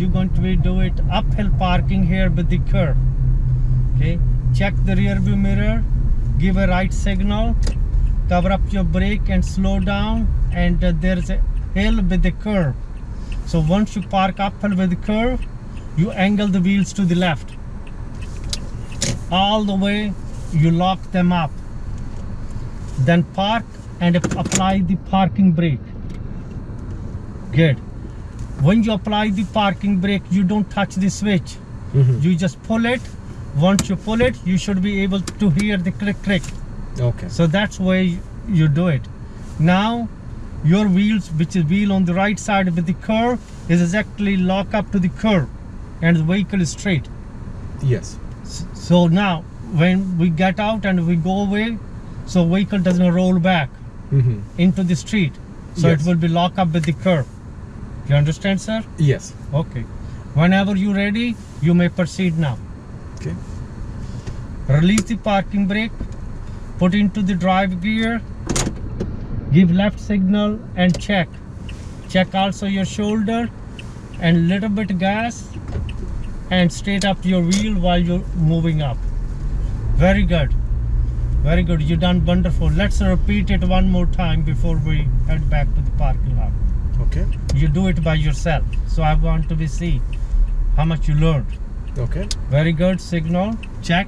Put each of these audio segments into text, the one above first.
you're going to do it uphill parking here with the curve. Okay, check the rear view mirror, give a right signal, cover up your brake and slow down, and there's a hill with the curve. So once you park uphill with the curve, you angle the wheels to the left all the way, you lock them up, then park and apply the parking brake. Good. When you apply the parking brake, you don't touch the switch. You just pull it. Once you pull it, you should be able to hear the click. Okay. So that's why you do it. Now your wheels, which is wheel on the right side with the curve, is exactly lock up to the curve and the vehicle is straight. Yes. So now when we get out and we go away, so vehicle doesn't roll back into the street. So Yes. it will be locked up with the curve. You understand, sir? Yes. Okay. Whenever you're ready, you may proceed now. Okay. Release the parking brake, put into the drive gear, give left signal and check. Check also your shoulder and little bit gas and straight up your wheel while you're moving up. Very good. Very good. You done wonderful. Let's repeat it one more time before we head back to the parking lot. Okay. You do it by yourself. So I want to see how much you learned. Okay. Very good. Signal. Check.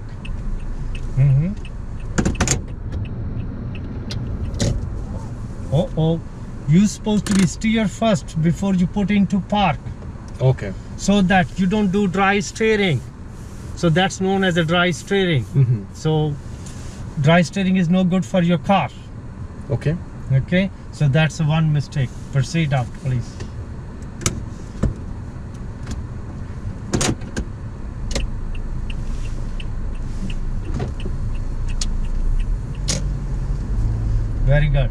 You're supposed to be steer first before you put into park. Okay. So that you don't do dry steering. So that's known as a dry steering. So dry steering is no good for your car. Okay. Okay. So that's one mistake. Proceed out, please. Very good.